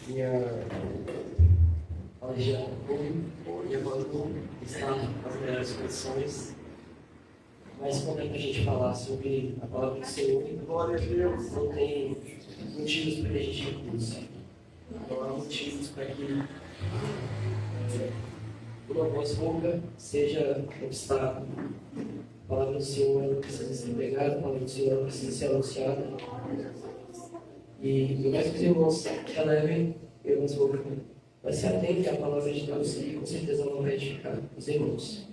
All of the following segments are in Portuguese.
Minha religião e agora não está nas melhores condições, mas quando é para a gente falar sobre a palavra do Senhor, glória a Deus, não tem motivos para que a gente recuse. Não há motivos para que uma voz rouca seja obstáculo. A palavra do Senhor ela precisa ser pregada, a palavra do Senhor ela precisa ser anunciada. E mais que os irmãos já levem, irmãos roucas, mas se atentem à palavra de Deus e com certeza ela vai edificar os irmãos.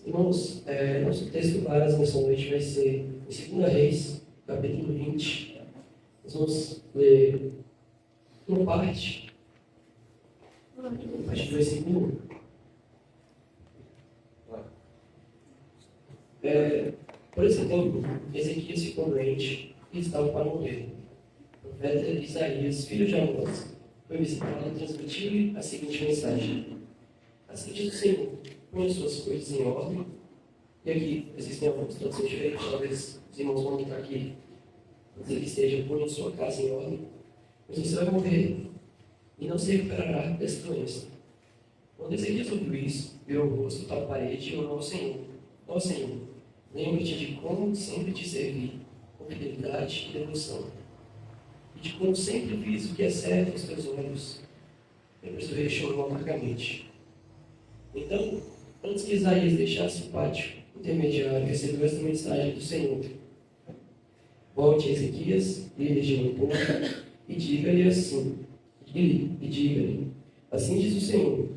Irmãos, nosso texto base nessa noite vai ser em 2 Reis, capítulo 20. Nós vamos ler uma parte do versículo 1. Por esse tempo, Ezequias ficou doente e estava para morrer. O profeta Isaías, filho de Amós, foi visitá-lo e transmitiu-lhe a seguinte mensagem: assim diz o Senhor, ponha suas coisas em ordem. E aqui existem algumas traduções diferentes, talvez os irmãos vão notar aqui, dizer que esteja, ponha sua casa em ordem, mas você vai morrer e não se recuperará dessa doença. Quando Ezequias ouviu isso, virou o rosto para a parede e orou ao Senhor: ó Senhor, lembra-te de como sempre te servi, com fidelidade e devoção, e de como sempre fiz o que é certo aos teus olhos. Depois o rei chorou amargamente. Então, antes que Isaías deixasse o pátio intermediário, recebeu esta mensagem do Senhor: volte a Ezequias, líder de um povo, e diga-lhe assim, assim diz o Senhor,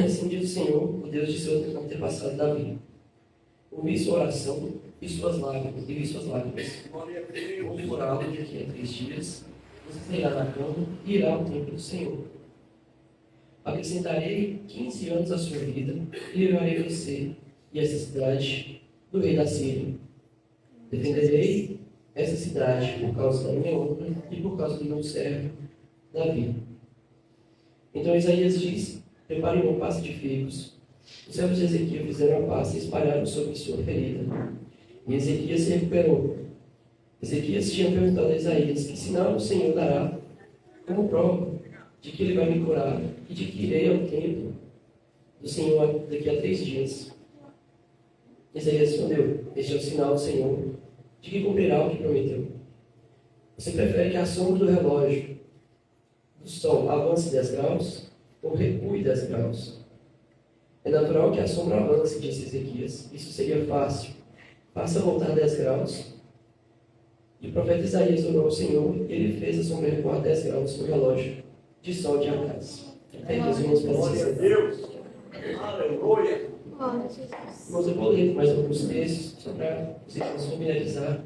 assim diz o Senhor, o Deus de seu antepassado Davi. Ouvi sua oração e suas lágrimas, vou curá-lo daqui a 3 dias, você sairá da cama e irá ao templo do Senhor. Acrescentarei 15 anos à sua vida e levarei você e essa cidade do rei da Síria. Defenderei essa cidade por causa da minha honra e por causa do meu servo Davi. Então Isaías disse: preparem uma pasta de figos. Os servos de Ezequias fizeram a pasta e espalharam sobre sua ferida. E Ezequias se recuperou. Ezequias tinha perguntado a Isaías: que sinal o Senhor dará como prova de que ele vai me curar e de que irei ao templo do Senhor daqui a 3 dias? Isaías respondeu: este é o sinal do Senhor de que cumprirá o que prometeu. Você prefere que a sombra do relógio do sol avance 10 graus ou recue 10 graus? É natural que a sombra avance, disse Ezequias. Isso seria fácil. Faça voltar 10 graus. E o profeta Isaías orou ao Senhor e ele fez a sombra recuar 10 graus no relógio de sol de Acás. Glória a Deus! Aleluia! Irmãos, eu vou ler mais alguns textos, só para vocês familiarizar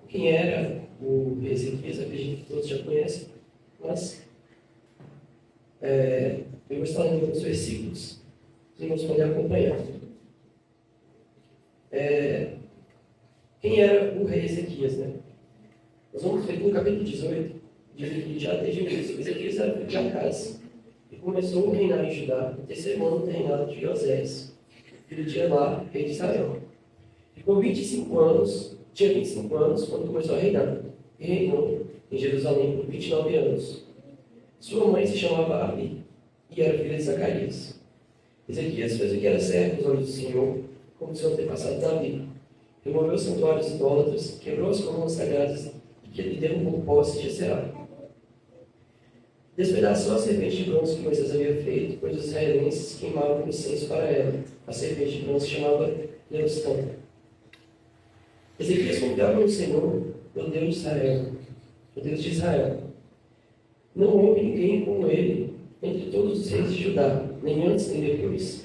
quem era o Ezequias. Acredito que todos já conhecem, mas eu vou estar lendo alguns versículos, os irmãos podem acompanhar. Quem era o rei Ezequias, né? Nós vamos ver no capítulo 18, diz aqui já desde o início: Ezequias era filho de Acás e começou a reinar em Judá no 3º ano do reinado de Josias, filho de Elá, rei de Israel. Ficou 25 anos, tinha 25 anos quando começou a reinar, e reinou em Jerusalém por 29 anos. Sua mãe se chamava Abi e era filha de Zacarias. Ezequias fez o que era certo aos olhos do Senhor, como seu antepassado Davi. Removeu os santuários idólatras, quebrou as colunas sagradas e derrubou postes de Aserá. Despedaçou a serpente de bronze que Moisés havia feito, pois os israelenses queimavam incenso para ela. A serpente de bronze se chamava Leostão. Ezequias confiava no Senhor, o Deus de Israel. Não houve ninguém como ele entre todos os reis de Judá, nem antes nem depois.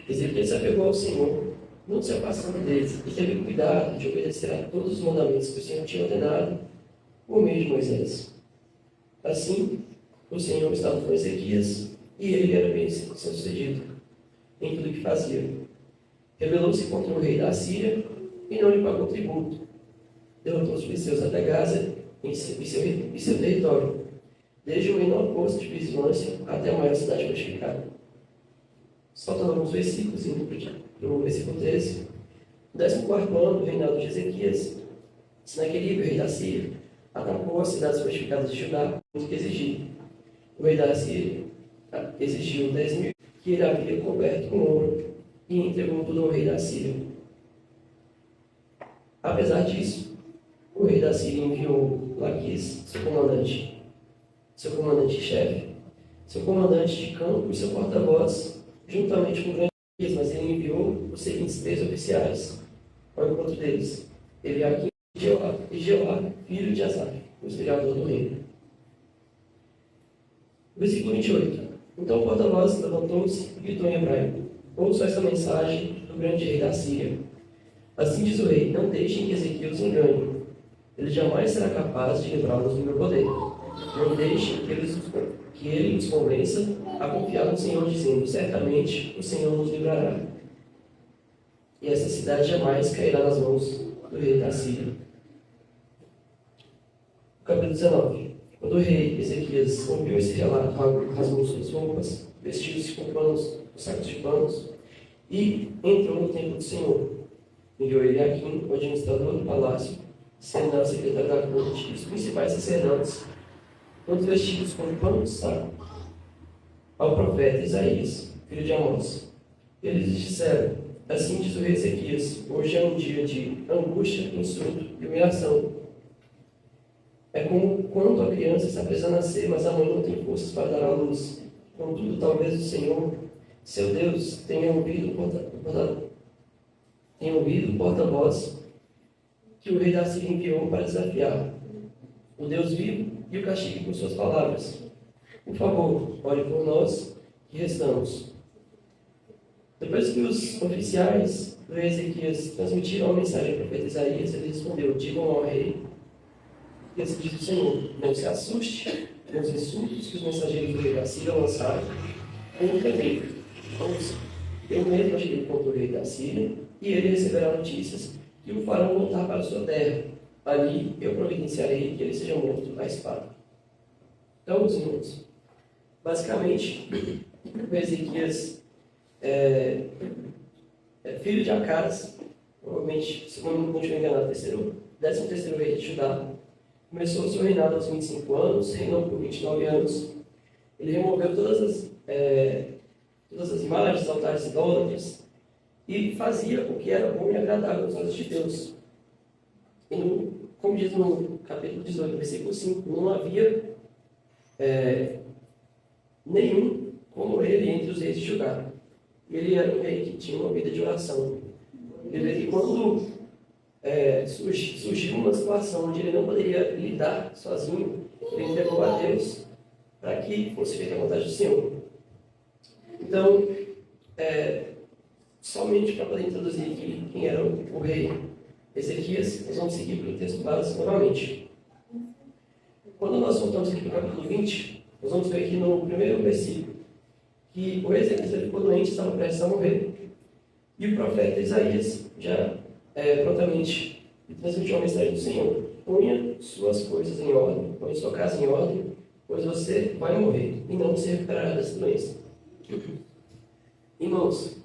Ezequias se apegou ao Senhor, não se afastando dele, e teve cuidado de obedecer a todos os mandamentos que o Senhor tinha ordenado por meio de Moisés. Assim, o Senhor estava com Ezequias e ele era bem sucedido em tudo o que fazia. Rebelou-se contra o rei da Síria e não lhe pagou tributo. Derrotou os filisteus até Gaza e seu território. desde o menor posto de vigilância até a maior cidade fortificada. Saltando alguns versículos, indo para o versículo 13. No 14º ano do reinado de Ezequias, Senaqueribe, o rei da Síria, atacou as cidades fortificadas de Judá, muito que exigiu. O rei da Síria exigiu 10.000 que ele havia coberto com ouro e entregou tudo ao rei da Síria. Apesar disso, o rei da Síria enviou Laquis, seu comandante-chefe, seu comandante de campo e seu porta-voz, juntamente com o grande Laquis, mas ele enviou os seguintes 3 oficiais ao encontro deles: Eliaquim e Jeoá, filho de Asaf, o historiador do reino. Versículo 28. Então o porta-voz levantou-se e gritou em hebraico: ouça esta mensagem do grande rei da Síria. Assim diz o rei: não deixem que Ezequias os engane. Ele jamais será capaz de livrá-los do meu poder. Não deixem que ele os convença a confiar no Senhor, dizendo: certamente o Senhor nos livrará. E essa cidade jamais cairá nas mãos do rei da Síria. Capítulo 19. Quando o rei Ezequias ouviu esse relato, rasgou suas roupas, vestiu-se com panos, sacos de panos, e entrou no templo do Senhor. Enviou Eliaquim, o administrador do palácio, Senã, o secretário da corte, e os principais sacerdotes, todos vestidos com pano de saco, ao profeta Isaías, filho de Amós. Eles lhes disseram: assim diz o rei Ezequias, hoje é um dia de angústia, insulto e humilhação. É como quando a criança está presa a nascer, mas a mãe não tem forças para dar à luz. Contudo, talvez o Senhor, seu Deus, tenha ouvido o porta-voz que o rei da Síria enviou para desafiar o Deus vivo e o castigue por suas palavras. Por favor, ore por nós que restamos. Depois que os oficiais do rei Ezequias transmitiram a mensagem ao profeta Isaías, ele respondeu: digam ao rei, e assim diz o Senhor: não se assuste com os insultos que os mensageiros do rei da Síria lançaram contra mim. Eu mesmo cheguei contra o rei da Síria, e ele receberá notícias que o farão voltar para a sua terra. Ali eu providenciarei que ele seja morto à espada. Então, meus irmãos, basicamente, o Ezequias é filho de Acaz, provavelmente, se não me enganar, 13º rei de Judá. Começou o seu reinado aos 25 anos, reinou por 29 anos. Ele removeu todas as imagens, os altares idólatras, e fazia o que era bom e agradável aos olhos de Deus. E, como diz no capítulo 18, versículo 5, não havia nenhum como ele entre os reis de Judá. Ele era um rei que tinha uma vida de oração. E quando surgiu uma situação onde ele não poderia lidar sozinho, ele entregou a Deus para que fosse feita a vontade do Senhor. Então, somente para poder introduzir aqui quem era o rei Ezequias, nós vamos seguir pelo texto base novamente. Quando nós voltamos aqui para o capítulo 20, nós vamos ver aqui no primeiro versículo que o rei Ezequias ficou doente, estava prestes a morrer, e o profeta Isaías já prontamente transmitiu a mensagem do Senhor: ponha suas coisas em ordem, ponha sua casa em ordem, pois você vai morrer e não se recuperará dessa doença. Irmãos,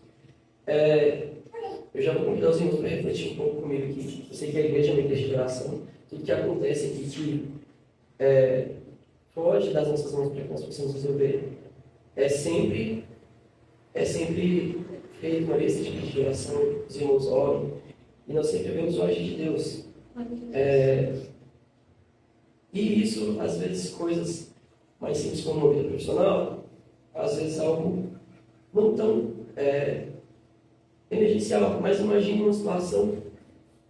eu já vou convidar os irmãos para refletir um pouco comigo aqui. Eu sei que a igreja é uma igreja de oração. Tudo que acontece aqui que foge das nossas mãos para que nós possamos resolver é sempre feito uma lista de oração. Os irmãos oram e nós sempre vemos o agir de Deus. E isso, às vezes, coisas mais simples como uma vida profissional, às vezes algo não tão emergencial, mas imagine uma situação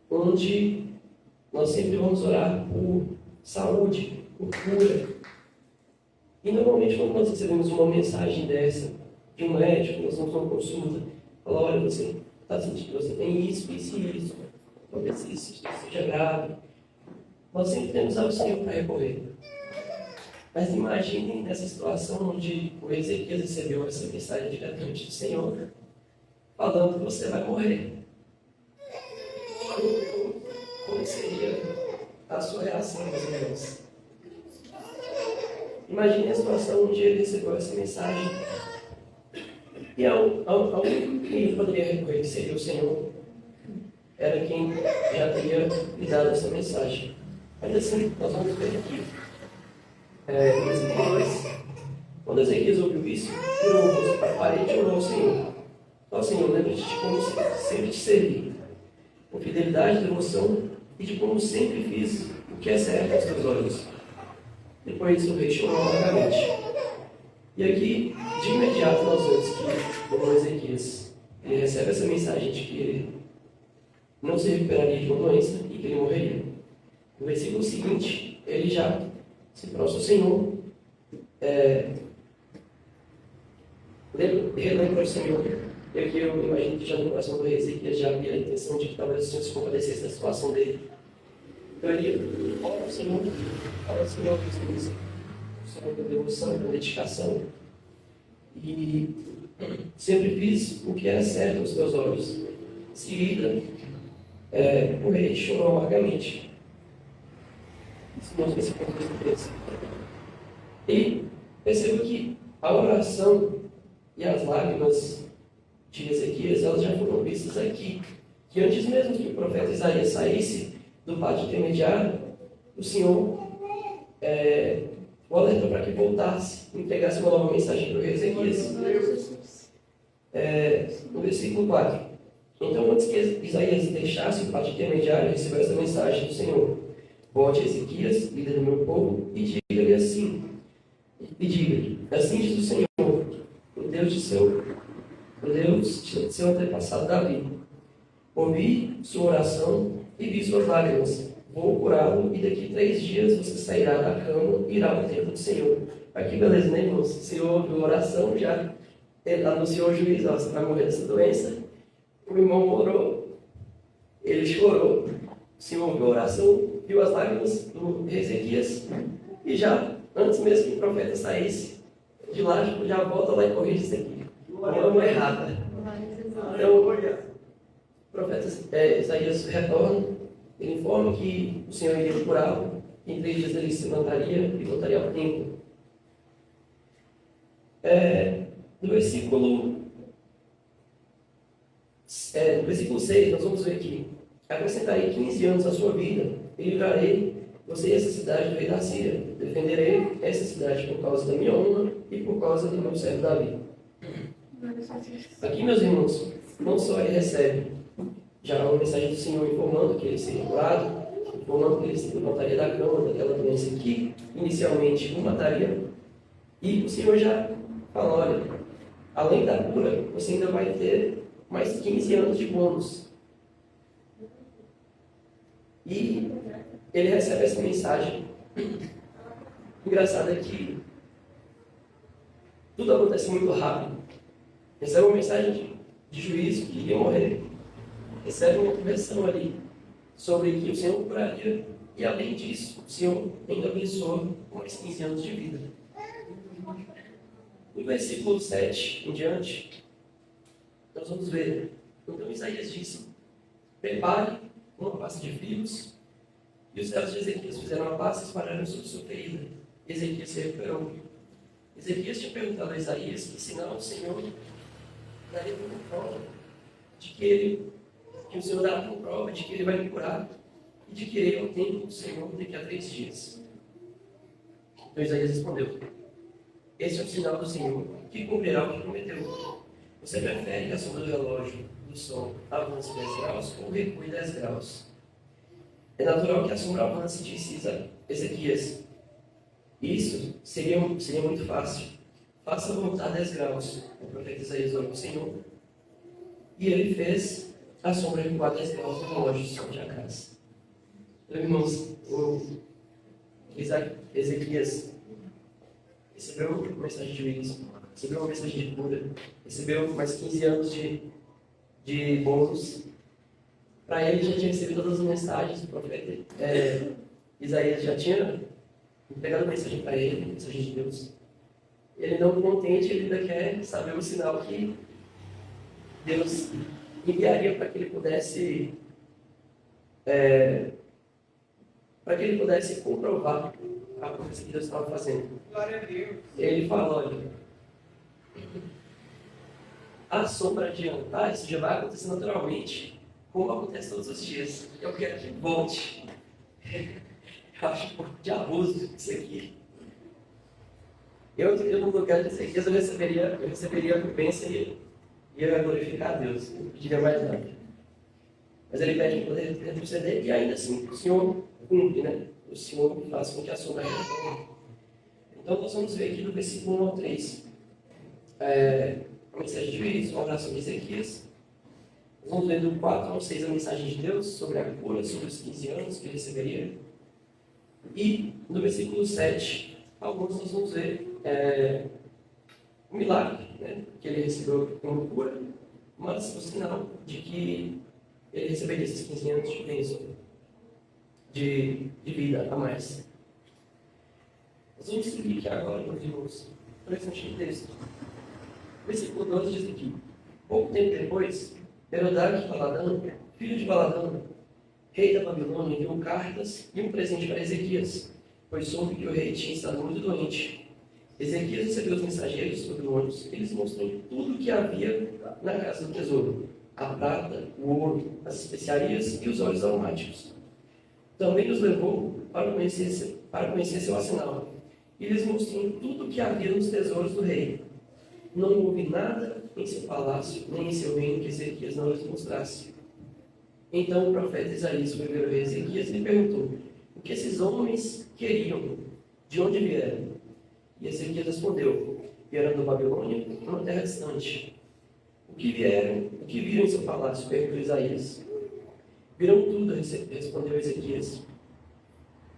onde nós sempre vamos orar por saúde, por cura. E normalmente quando nós recebemos uma mensagem dessa de um médico, nós vamos a uma consulta, fala: olha, você está sentindo, você tem isso, isso e isso, talvez isso seja grave. Nós sempre temos ao Senhor para recorrer. Mas imaginem nessa situação onde o Ezequias recebeu essa mensagem diretamente do Senhor, falando que você vai morrer. Como seria a sua reação, meus irmãos? imagine a situação onde ele recebeu essa mensagem. E ao único que ele poderia recorrer, que seria o Senhor, era quem já teria lhe dado essa mensagem. Mas assim, nós vamos ver aqui. Versículo 2. Quando Ezequias ouviu isso, virou o rosto para a parede e orou ao Senhor. Ó Senhor, lembra-te de como sempre te servi, com fidelidade, devoção, e de como sempre fiz o que é certo aos teus olhos. Depois o rei chorou amargamente. E aqui, de imediato, nós vemos que o Ezequias, ele recebe essa mensagem de que ele não se recuperaria de uma doença e que ele morreria. No versículo seguinte, ele já se prostra ao Senhor, relembra o Senhor. E aqui eu imagino que já no coração do rei Ezequias já havia a intenção de que talvez o Senhor se compadecesse da situação dele. Então ele ora ao Senhor, fala ao Senhor que o Senhor com devoção, com dedicação. E sempre fiz o que era certo aos teus olhos. Em seguida, o rei chorou amargamente. Isso mostra versículo 13. E perceba que a oração e as lágrimas de Ezequias, elas já foram vistas aqui. Que antes mesmo que o profeta Isaías saísse do pátio intermediário, o Senhor o alertou para que voltasse e entregasse uma nova mensagem para o rei Ezequias. No versículo 4. Então, antes que Isaías deixasse o pátio intermediário, recebeu essa mensagem do Senhor. Volte a Ezequias, líder do meu povo, e diga-lhe assim. E diga-lhe, assim diz o Senhor, o Deus de seu antepassado Davi. Ouvi sua oração e vi suas lágrimas. Vou curá-lo e daqui 3 dias você sairá da cama e irá ao templo do Senhor. Aqui, beleza, né, irmãos? O Senhor ouviu a oração, já ele anunciou o juiz, você vai morrer dessa doença. O irmão orou, ele chorou. O Senhor ouviu a oração, viu as lágrimas do Ezequias e já, antes mesmo que o profeta saísse de lá, já volta lá e corrige isso aqui. Uma errada. Então, o profeta Isaías retorna, ele informa que o Senhor iria curá-lo, em 3 dias ele se levantaria e voltaria ao templo. No versículo 6, nós vamos ver aqui. Acrescentarei 15 anos à sua vida e livrarei você e essa cidade do rei da Síria. Defenderei essa cidade por causa da minha honra e por causa do meu servo Davi. Aqui, meus irmãos, não só ele recebe já uma mensagem do Senhor informando que ele seria curado, informando que ele se levantaria da cama daquela doença que inicialmente o mataria, e o Senhor já fala, olha, além da cura, você ainda vai ter mais 15 anos de bônus. E ele recebe essa mensagem. Engraçado é que tudo acontece muito rápido. Recebe uma mensagem de juízo que ia morrer. Recebe uma conversão ali sobre que o Senhor curaria. E além disso, o Senhor ainda abençoou com mais 15 anos de vida. No versículo 7 em diante, nós vamos ver. Então Isaías disse: prepare uma pasta de figos. E os servos de Ezequias fizeram a pasta e espalharam sobre sua ferida. Ezequias se recuperou. Ezequias tinha perguntado a Isaías que sinal o Senhor daria como prova de que o Senhor dará como prova de que ele vai me curar e de que irei ao templo do Senhor daqui a 3 dias. Então Isaías respondeu: esse é o sinal do Senhor, que cumprirá o que prometeu. Você prefere que a sombra do relógio do sol avance 10 graus ou recue 10 graus? É natural que a sombra avance, disse Ezequias. Isso seria muito fácil. Faça voltar 10 graus. O profeta Isaías orou ao Senhor. E ele fez a sombra recuar 10 graus no relógio do sol de Acás. Então, irmãos, Ezequias recebeu uma mensagem de juízo, recebeu uma mensagem de cura, recebeu mais 15 anos de bônus. Para ele, já tinha recebido todas as mensagens. O profeta Isaías já tinha entregado a mensagem para ele, a mensagem de Deus. Ele não contente, ele ainda quer saber o sinal que Deus enviaria para que ele pudesse comprovar a promessa que Deus estava fazendo. Glória a Deus. Ele fala, olha, a sombra adiantar, isso já vai acontecer naturalmente, como acontece todos os dias. Eu quero que volte. Eu acho um pouco de abuso isso aqui. Eu no lugar de Ezequias, eu receberia a bênção e ia glorificar a Deus. Eu não pediria mais nada. Mas ele pede para poder retroceder e ainda assim o Senhor cumpre, né? O Senhor faz com que a sombra retorne. Então nós vamos ver aqui do versículo 1 ao 3. A mensagem de juízo, a oração de Ezequias. Nós vamos ver do 4 ao 6 a mensagem de Deus sobre a cura, sobre os 15 anos que ele receberia. E no versículo 7, alguns nós vamos ver o milagre, né, que ele recebeu como cura, mas o sinal de que ele receberia esses 15 anos de bênção, de vida a mais. Nós vamos seguir aqui agora, meus irmãos, interessante texto. O versículo 12 diz aqui: pouco tempo depois, Merodach-Baladã, filho de Baladã, rei da Babilônia, enviou cartas e um presente para Ezequias, pois soube que o rei tinha estado muito doente. Ezequias recebeu os mensageiros babilônios, eles mostrou tudo o que havia na casa do tesouro: a prata, o ouro, as especiarias e os óleos aromáticos. Também os levou para conhecer seu arsenal, e lhes mostrou tudo o que havia nos tesouros do rei. Não houve nada em seu palácio, nem em seu reino que Ezequias não lhes mostrasse. Então o profeta Isaías foi ver o rei Ezequias e lhe perguntou: o que esses homens queriam? De onde vieram? E Ezequias respondeu: vieram da Babilônia, uma terra distante. O que viram em seu palácio? Perguntou Isaías. Viram tudo, respondeu Ezequias.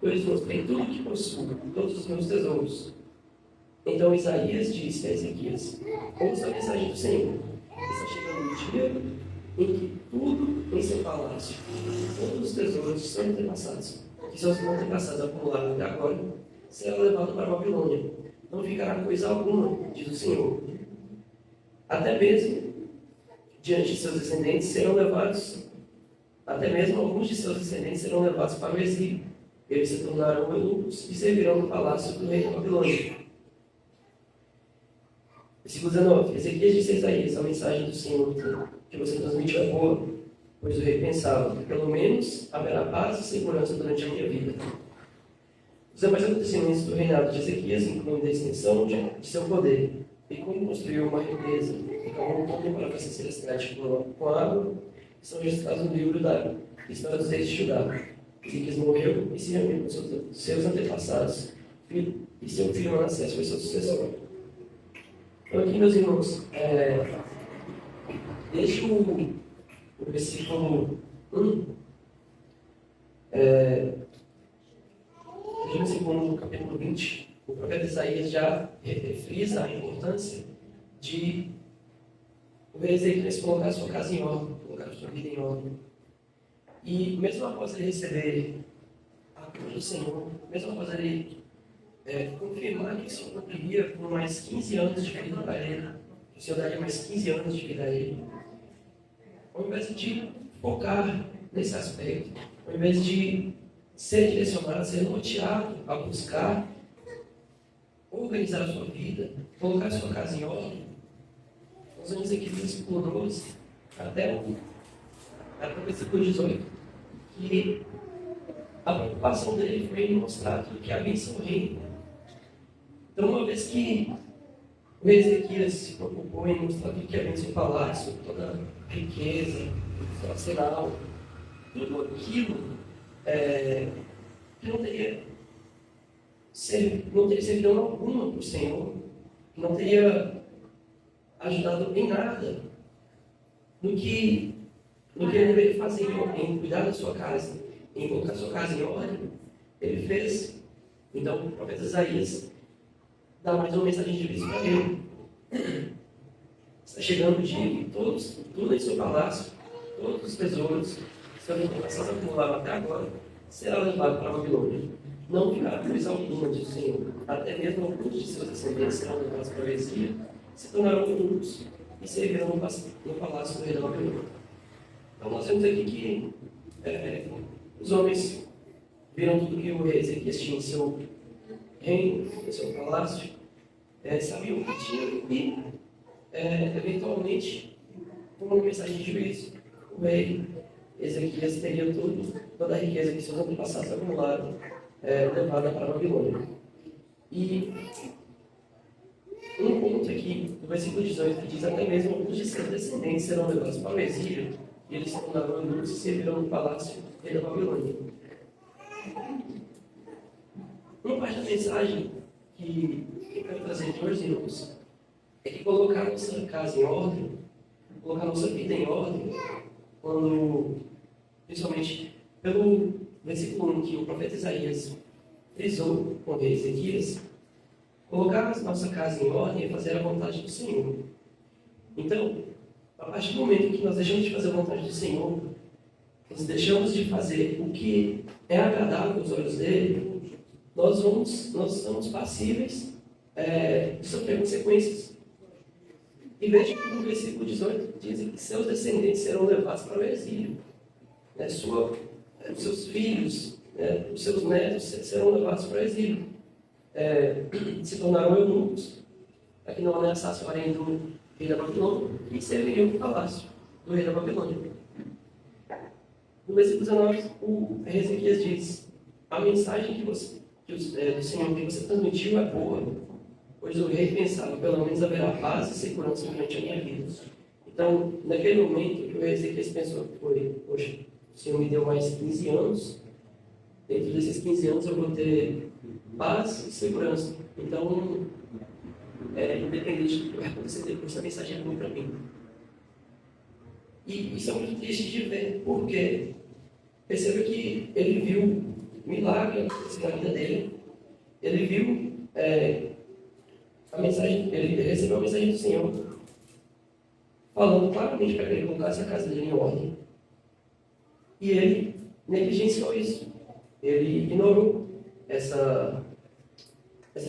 Eu lhes mostrei tudo o que possuo, todos os meus tesouros. Então Isaías disse a Ezequias: ouça a mensagem do Senhor. Está chegando o dia em que tudo em seu palácio, todos os tesouros são antepassados, que seus antepassados acumularam até agora, será levado para a Babilônia. Não ficará coisa alguma, diz o Senhor. Até mesmo diante de seus descendentes serão levados, até mesmo alguns de seus descendentes serão levados para o exílio. Eles se tornarão eunucos e servirão no palácio do rei da Babilônia. Versículo 19. Ezequias disse a Isaías: a mensagem do Senhor que você transmitiu é boa, pois o rei pensava: pelo menos haverá paz e segurança durante a minha vida. Os demais acontecimentos do reinado de Ezequias incluem a extensão de seu poder, e como construiu uma represa e cavou um túnel para abastecer a cidade com água, são registrados no livro da História dos Reis de Judá. Ezequias morreu e se reuniu com seus antepassados, e seu filho Manassés foi seu sucessor. Então aqui, meus irmãos, desde o versículo 1, desde o versículo 1 do capítulo 20, o profeta Isaías já frisa a importância de o rei Ezequias colocar sua casa em ordem, colocar sua vida em ordem. E mesmo após ele receber a cura do Senhor, mesmo após ele confirmar que o Senhor cumpriria por mais 15 anos de vida para ele, que o Senhor daria mais 15 anos de vida a ele, ao invés de focar nesse aspecto, ao invés de ser direcionado, ser norteado a buscar organizar a sua vida, colocar a sua casa em ordem, nós vamos aqui do versículo 12 até o versículo 18, que a preocupação dele foi em mostrar tudo que havia em seu reino. Então, uma vez que o rei Ezequias se preocupou em mostrar tudo que havia em seu palácio, toda a riqueza, seu arsenal, tudo aquilo que não teria servidão alguma para o Senhor, que não teria ajudado em nada no que ele deveria fazer em cuidar da sua casa, em colocar a sua casa em ordem, ele fez. Então, o profeta Isaías dá mais uma mensagem de juízo para ele. Está chegando o dia em que tudo em seu palácio, todos os tesouros que seus antepassados acumularam até agora, será levado para a Babilônia. Não ficará coisa alguma, diz o Senhor. Até mesmo alguns de seus descendentes serão levados para o exílio, se tornarão eunucos e servirão no palácio do rei da Babilônia. Então nós vemos aqui que os homens viram tudo que o rei Ezequias tinha reino, no seu palácio, sabiam o que tinham e, eventualmente, com uma mensagem de juízo, o rei Ezequias teria toda a riqueza que seus antepassados acumularam, levada para a Babilônia. E um ponto aqui, no versículo 18, que diz: até mesmo alguns de seus descendentes serão levados para o exílio, e eles se tornaram eunucos e servirão no palácio do rei da Babilônia. Uma parte da mensagem que eu quero trazer de hoje, irmãos, é que colocar nossa casa em ordem, colocar nossa vida em ordem, quando, principalmente pelo versículo 1 que o profeta Isaías frisou com o rei Ezequias, colocar a nossa casa em ordem é fazer a vontade do Senhor. Então, a partir do momento que nós deixamos de fazer a vontade do Senhor, nós deixamos de fazer o que é agradável aos olhos dele, nós estamos passíveis de sofrer consequências. E veja que no versículo 18 diz que seus descendentes serão levados para o exílio. Os seus filhos, os seus netos serão levados para o exílio. Se tornaram eunucos, para que não ameaçassem o reino do rei da Babilônia, e serviriam no palácio do rei da Babilônia. No versículo 19, o Ezequias diz: a mensagem do Senhor que você transmitiu é boa, pois o rei pensava, pelo menos haverá paz e segurança durante a minha vida. Então, naquele momento, o que o rei Ezequias pensou foi: poxa, o Senhor me deu mais 15 anos, dentro desses 15 anos eu vou ter paz e segurança. Então, independente do que vai acontecer depois, essa mensagem é boa para mim. E isso é muito triste de ver, porque perceba que ele viu milagre na vida dele, ele viu ele recebeu a mensagem do Senhor, falando claramente para que ele colocasse a casa dele em ordem. E ele negligenciou isso. Ele ignorou essa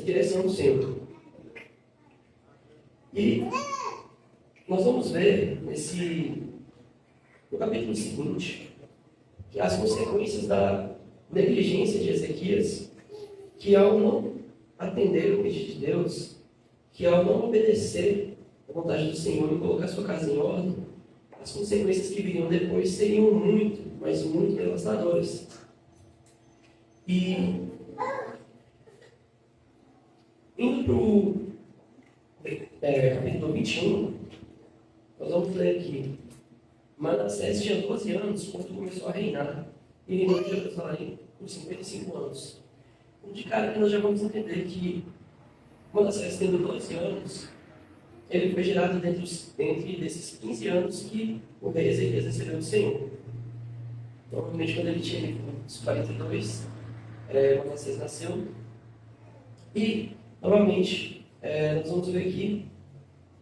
direção do Senhor. E nós vamos ver no capítulo seguinte, que as consequências da negligência de Ezequias, que ao não atender o pedido de Deus, que ao não obedecer a vontade do Senhor e colocar sua casa em ordem, as consequências que viriam depois seriam muito, mas muito devastadoras. E indo para o capítulo 21, nós vamos ler aqui: Manassés tinha 12 anos quando começou a reinar, e reinou em Jerusalém por 55 anos. De cara que nós já vamos entender que Manassés, tendo 12 anos, ele foi gerado dentre desses 15 anos que o rei Ezequias recebeu do Senhor. Normalmente, quando ele tinha uns 42, Manassés nasceu. E, novamente, nós vamos ver aqui,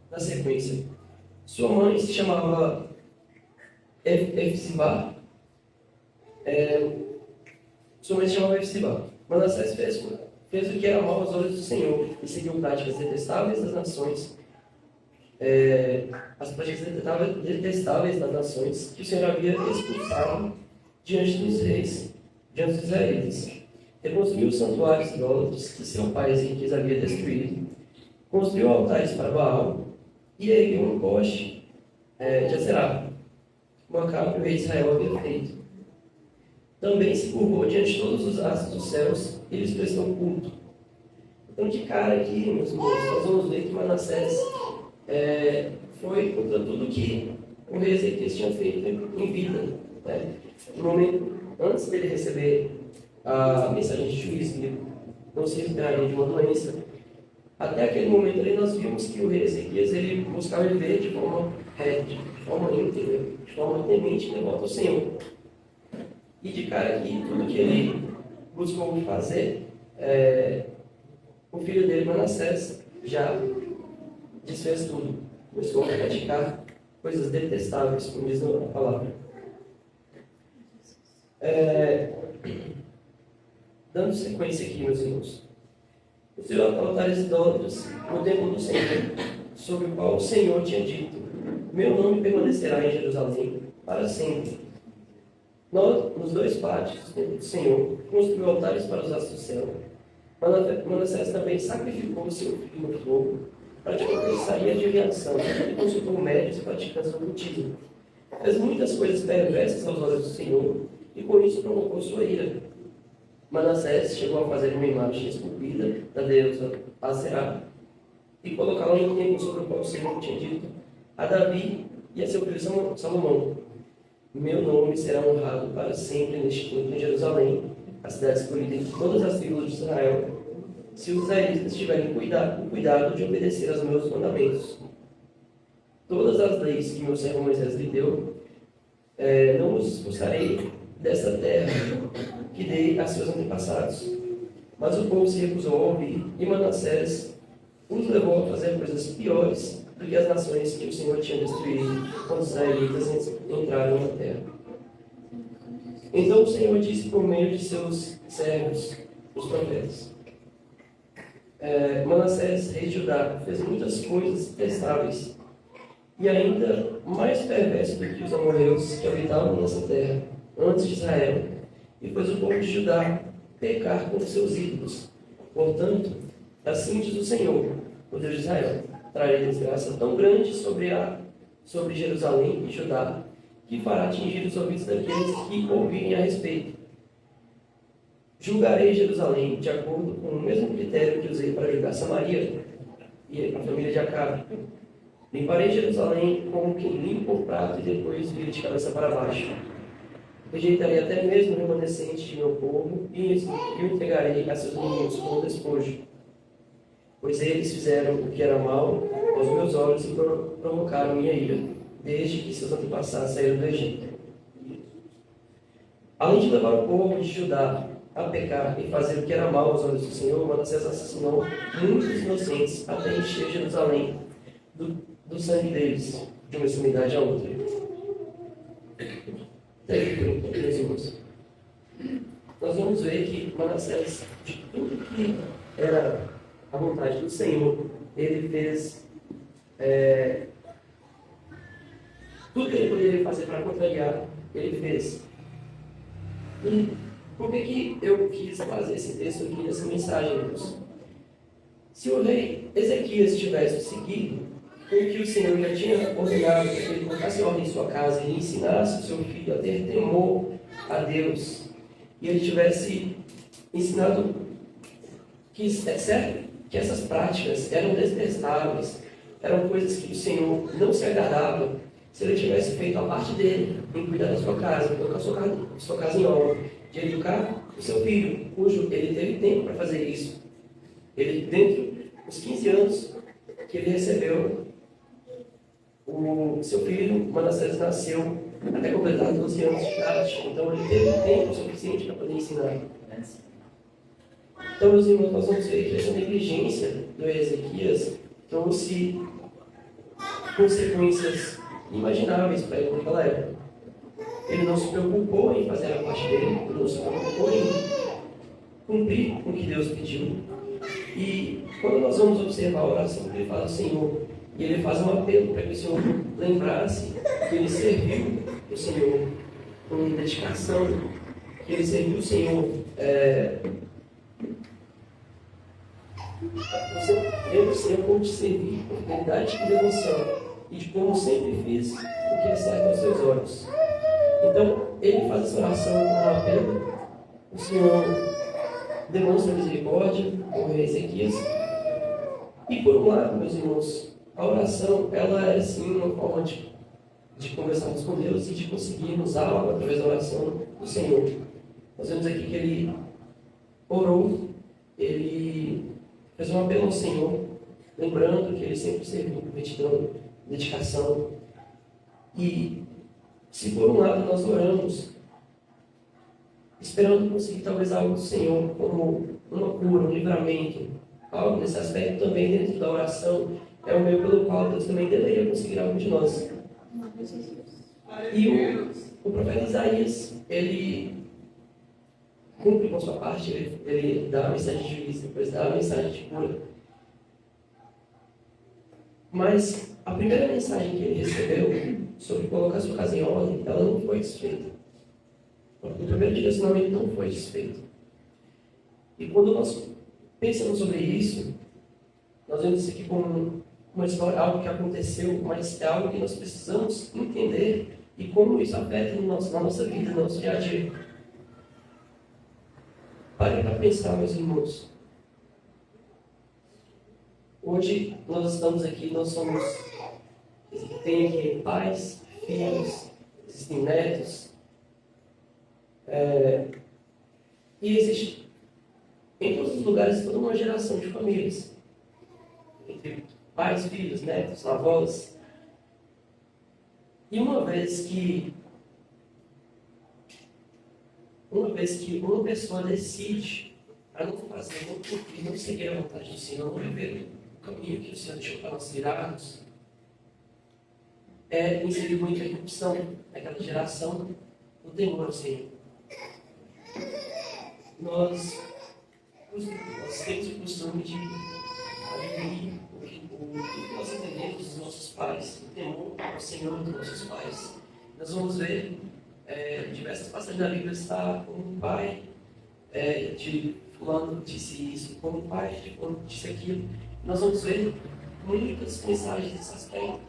na sequência, sua mãe se chamava Efzibá. Manassés fez o que era mal aos olhos do Senhor e seguiu práticas detestáveis das nações, as práticas detestáveis das nações que o Senhor havia expulsado diante dos reis, diante dos israelitas. Reconstruiu os santuários idólatras que seu pai Ezequias havia destruído, construiu altares para Baal e ergueu um poste de Aserá, uma capa que o rei de Israel havia feito. Também se curvou diante de todos os astros dos céus e lhes prestou culto. Então, de cara aqui, meus irmãos, nós vamos ver que Manassés foi contra tudo que o rei Ezequias tinha feito em vida. No momento, antes dele receber a mensagem de juízo, ele não se recuperaria de uma doença. Até aquele momento ali, nós vimos que o rei Ezequias ele buscava viver de forma reta, de forma íntegra, de forma temente, devota ao Senhor. E de cara aqui, tudo que ele buscou fazer, o filho dele, Manassés, já desfez tudo. Começou a praticar coisas detestáveis, como diz a palavra. Dando sequência aqui, meus irmãos. Os altares idólatras no templo do Senhor, sobre o qual o Senhor tinha dito: meu nome permanecerá em Jerusalém para sempre. Nos dois pátios do templo do Senhor, construiu altares para os astros do céu, Manassés também sacrificou o seu filho no fogo para te compensar e adivinhação, e consultou médicos e praticantes do ocultismo. Fez muitas coisas perversas aos olhos do Senhor, e com isso provocou sua ira. Manassés chegou a fazer uma imagem esculpida da deusa Aserá e colocá-la no templo sobre o qual o Senhor tinha dito a Davi e a seu filho Salomão: meu nome será honrado para sempre neste templo em Jerusalém, a cidade escolhida entre todas as tribos de Israel, se os israelitas tiverem cuidado de obedecer aos meus mandamentos. Todas as leis que meu servo Moisés lhe deu, não os expulsarei desta terra que dei a seus antepassados. Mas o povo se recusou a ouvir, e Manassés os levou a fazer coisas piores do que as nações que o Senhor tinha destruído quando os israelitas entraram na terra. Então o Senhor disse por meio de seus servos, os profetas: Manassés, rei de Judá, fez muitas coisas detestáveis e ainda mais perverso do que os amorreus que habitavam nessa terra antes de Israel, e fez o povo de Judá pecar com seus ídolos. Portanto, assim diz o Senhor, o Deus de Israel: trarei desgraça tão grande sobre Jerusalém e Judá, que fará atingir os ouvidos daqueles que ouvirem a respeito. Julgarei Jerusalém de acordo com o mesmo critério que usei para julgar Samaria e a família de Acabe. Limparei Jerusalém como quem limpa o prato e depois vira de cabeça para baixo. Rejeitarei até mesmo o remanescente de meu povo e o entregarei a seus inimigos como despojo. Pois eles fizeram o que era mal aos meus olhos e provocaram minha ira, desde que seus antepassados saíram do Egito. Além de levar o povo de Judá a pecar e fazer o que era mal aos olhos do Senhor, Manassés assassinou muitos inocentes até encher Jerusalém do sangue deles, de uma extremidade a outra. Meus irmãos, nós vamos ver que Manassés, de tudo que era a vontade do Senhor, ele fez tudo que ele poderia fazer para contrariar, ele fez. E por que eu quis fazer esse texto aqui, essa mensagem, irmãos? Se o rei Ezequias tivesse seguido o que o Senhor já tinha ordenado, para que ele colocasse ordem em sua casa e ensinasse o seu filho a ter temor a Deus, e ele tivesse ensinado que é certo que essas práticas eram detestáveis, eram coisas que o Senhor não se agradava, se ele tivesse feito a parte dele, em cuidar da sua casa, colocar sua casa em ordem, de educar o seu filho, cujo ele teve tempo para fazer isso. Ele, dentro dos 15 anos que ele recebeu, o seu filho, Manassés, nasceu até completar 12 anos de idade. Então ele teve tempo suficiente para poder ensinar. Então, meus irmãos, nós vamos ver que essa negligência do Ezequias trouxe consequências inimagináveis para ele naquela época. Ele não se preocupou em fazer a parte dele, ele não se preocupou em cumprir com o que Deus pediu. E quando nós vamos observar a oração que ele faz ao Senhor, e ele faz um apelo para que o Senhor lembrasse que ele serviu o Senhor com dedicação, que ele serviu o Senhor. Você lembra o Senhor como te servir, com fidelidade e devoção, e de como sempre fiz o que é certo aos seus olhos. Então, ele faz essa oração com um apelo, o Senhor demonstra misericórdia com o rei Ezequias. E por um lado, meus irmãos, a oração, ela é sim uma forma de conversarmos com Deus e de conseguirmos algo através da oração do Senhor. Nós vemos aqui que ele orou, ele fez um apelo ao Senhor, lembrando que ele sempre serviu com retidão, dedicação. E se por um lado nós oramos, esperando conseguir talvez algo do Senhor, como uma cura, um livramento, algo nesse aspecto também dentro da oração, é o meio pelo qual Deus também deveria conseguir algo de nós. E o profeta Isaías, ele cumpre com sua parte, ele dá a mensagem de juízo, depois dá a mensagem de cura. Mas a primeira mensagem que ele recebeu sobre colocar sua casa em ordem, ela não foi desfeita. O primeiro direcionamento não foi desfeito. E quando nós Pensando sobre isso, nós vemos isso aqui como uma história, algo que aconteceu, mas é algo que nós precisamos entender e como isso afeta na nossa vida, no nosso dia a dia. Parem para pensar, meus irmãos. Hoje nós estamos aqui, nós somos, tem aqui pais, filhos, existem netos, e existe em todos os lugares toda uma geração de famílias, entre pais, filhos, netos, avós. E uma vez que uma pessoa decide a não fazer, não cumprir, não seguir a vontade do Senhor, não viver o caminho que o Senhor deixou para nós tirarmos, é inserir muita irrupção naquela geração do temor ao Senhor. Nós temos o costume de aderir o que nós entendemos dos nossos pais, o temor ao Senhor dos nossos pais. Nós vamos ver diversas passagens da Bíblia está como um pai de fulano disse isso, como um pai de fulano disse aquilo. Nós vamos ver muitas mensagens desse aspecto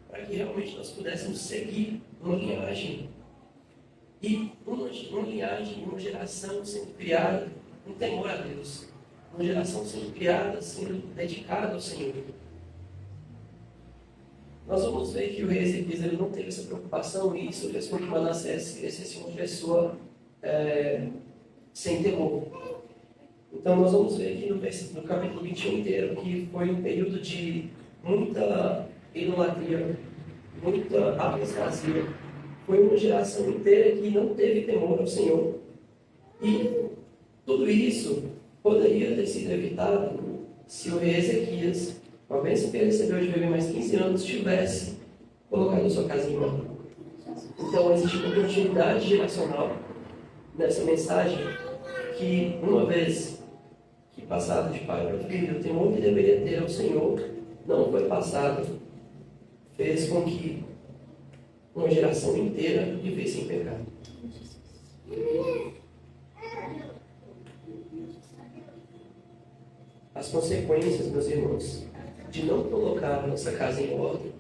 para que realmente nós pudéssemos seguir uma linhagem. E uma linhagem, uma geração sendo criada um temor a Deus. Uma geração sendo criada, sendo dedicada ao Senhor. Nós vamos ver que o rei Ezequias ele não teve essa preocupação e isso fez com que Manassés crescesse uma pessoa sem temor. Então nós vamos ver aqui no capítulo 21 inteiro que foi um período de muita idolatria, muita apostasia. Foi uma geração inteira que não teve temor ao Senhor. E tudo isso poderia ter sido evitado se o rei Ezequias, com a bênção que ele recebeu de viver mais 15 anos, tivesse colocado sua casa em ordem. Então existe uma continuidade geracional nessa mensagem que, uma vez que passado de pai para filho, o temor que deveria ter ao Senhor não foi passado, fez com que uma geração inteira vivesse em pecado. As consequências, meus irmãos, de não colocar a nossa casa em ordem,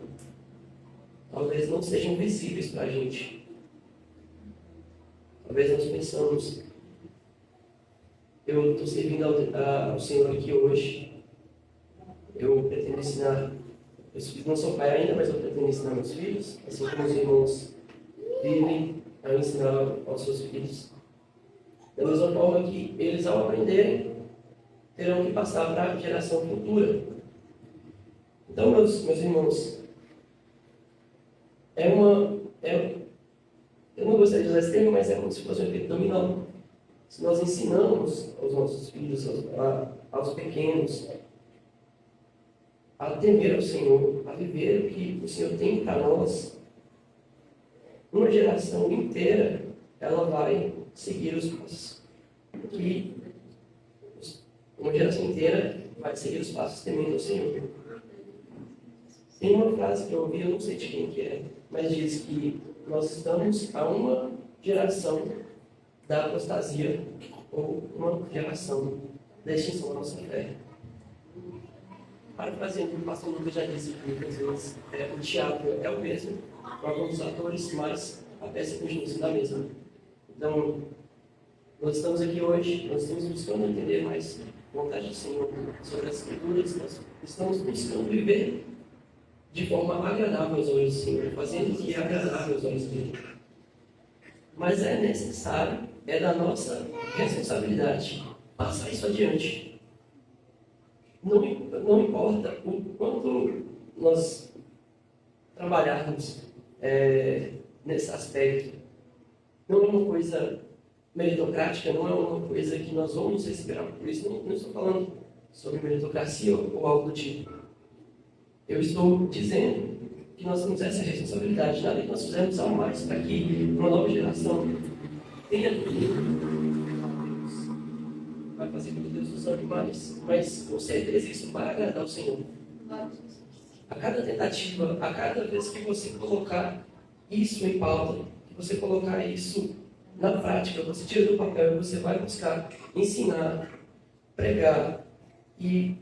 talvez não sejam visíveis para a gente. Talvez nós pensamos, eu estou servindo ao Senhor aqui hoje, eu pretendo ensinar, eu não sou pai ainda, mas eu pretendo ensinar meus filhos, assim como os irmãos vivem a ensinar aos seus filhos. Da mesma forma que eles, ao aprenderem, terão que passar para a geração futura. Então, meus irmãos, eu não gostaria de usar esse termo, mas é como se fosse um efeito dominó. Se nós ensinamos aos nossos filhos, aos pequenos, a temer ao Senhor, a viver o que o Senhor tem para nós, uma geração inteira, ela vai seguir os passos. Uma geração inteira vai seguir os passos temendo ao Senhor. Tem uma frase que eu ouvi, eu não sei de quem que é, mas diz que nós estamos a uma geração da apostasia, ou uma geração da extinção da nossa fé. Parafraseando o que o pastor Lucas já disse que muitas vezes o teatro é o mesmo, com alguns atores, mas a peça continua sendo a mesma. Então, nós estamos aqui hoje, nós estamos buscando entender mais a vontade do Senhor sobre as Escrituras, nós estamos buscando viver de forma agradável aos olhos do Senhor, fazendo o que é agradável aos olhos dele. Mas é necessário, é da nossa responsabilidade passar isso adiante. Não importa o quanto nós trabalharmos nesse aspecto, não é uma coisa meritocrática, não é uma coisa que nós vamos receber algo por isso. Não estou falando sobre meritocracia ou algo do tipo. Eu estou dizendo que nós temos essa responsabilidade. Nada que nós fizermos ao mais para que uma nova geração tenha vai fazer com que Deus nos ame mais, mas com certeza isso vai agradar o Senhor. A cada tentativa, a cada vez que você colocar isso em pauta, que você colocar isso na prática, você tira do papel e você vai buscar ensinar, pregar, E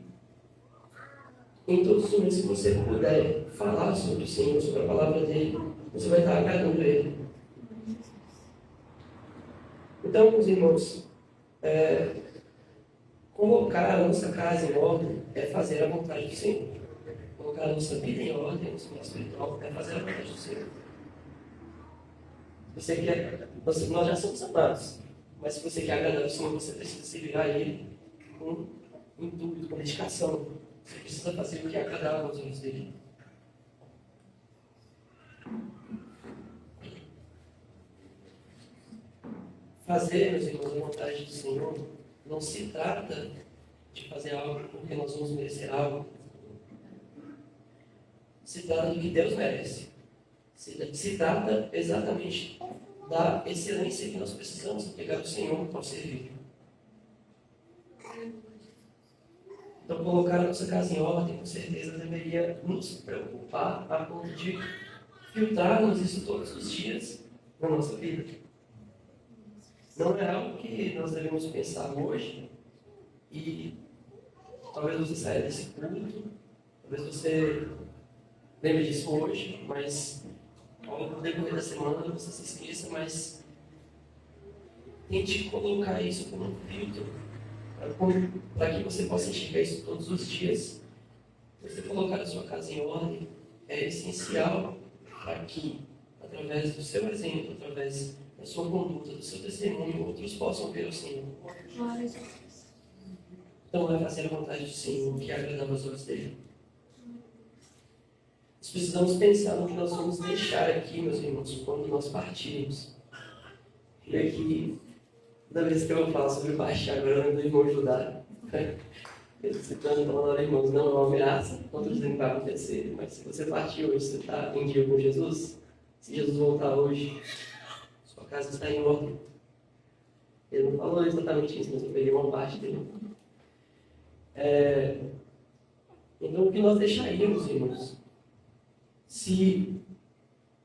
em todos os momentos que você puder falar sobre o Senhor, sobre a palavra dele, você vai estar agradando ele. Então, meus irmãos, colocar a nossa casa em ordem é fazer a vontade do Senhor. Colocar a nossa vida em ordem, a nossa vida espiritual, é fazer a vontade do Senhor. Você quer, nós já somos amados, mas se você quer agradar o Senhor, você precisa se virar a Ele com intuito, com dedicação. Você precisa fazer o que é agradável aos olhos dele. Fazer, meus irmãos, a vontade do Senhor não se trata de fazer algo porque nós vamos merecer algo. Se trata do que Deus merece. Se trata exatamente da excelência que nós precisamos entregar ao Senhor para servir. Então, colocar a nossa casa em ordem, com certeza, deveria nos preocupar a ponto de filtrarmos isso todos os dias na nossa vida. Não é algo que nós devemos pensar hoje e talvez você saia desse culto, talvez você lembre disso hoje, mas ao decorrer da semana você se esqueça, mas tente colocar isso como um filtro para que você possa enxergar isso todos os dias. Você colocar a sua casa em ordem é essencial para que, através do seu exemplo, através da sua conduta, do seu testemunho, outros possam ver o Senhor. Então, é fazer a vontade do Senhor, que é agradável aos olhos dele. Nós precisamos pensar no que nós vamos deixar aqui, meus irmãos, quando nós partirmos. E aqui, toda vez que eu falo sobre baixar, agora eu lembro do irmão Judá. Ele citando, falando, irmãos, não é uma ameaça, não estou dizendo que vai acontecer, mas se você partir hoje, você está em dia com Jesus, se Jesus voltar hoje, sua casa está em ordem. Ele não falou exatamente isso, mas eu peguei uma parte dele. Então, o que nós deixaríamos, irmãos? Se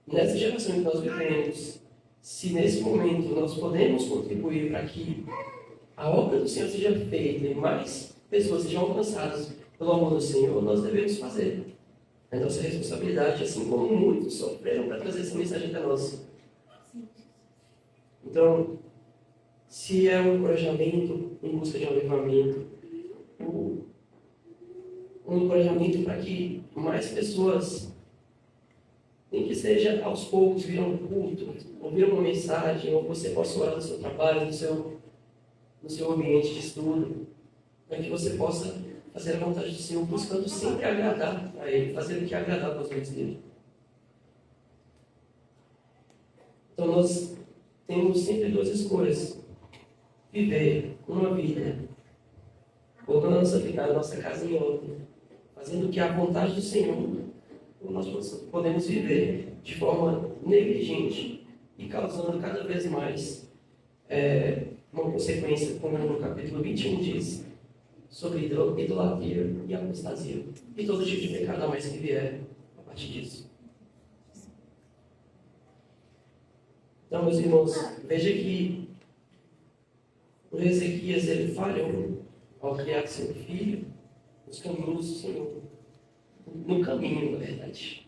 nessa geração que nós vivemos, se nesse momento nós podemos contribuir para que a obra do Senhor seja feita e mais pessoas sejam alcançadas pelo amor do Senhor, nós devemos fazer. É nossa responsabilidade, assim como muitos sofreram para trazer essa mensagem até nós. Então, se é um encorajamento em busca de um avivamento, um encorajamento para que mais pessoas, nem que seja aos poucos, viram um culto, ouviram uma mensagem, ou você possa orar no seu trabalho, no seu ambiente de estudo, para que você possa fazer a vontade do Senhor, buscando sempre agradar a Ele, fazer o que é agradável aos olhos dele. Então nós temos sempre duas escolhas: viver uma vida colocando a nossa casa em ordem, fazendo o que é a vontade do Senhor, ou nós podemos viver de forma negligente e causando cada vez mais uma consequência, como no capítulo 21 diz, sobre idolatria e apostasia, e todo tipo de pecado a mais que vier a partir disso. Então, meus irmãos, veja que o Ezequias, ele falhou ao criar seu filho nos caminhos do Senhor. No caminho, na verdade.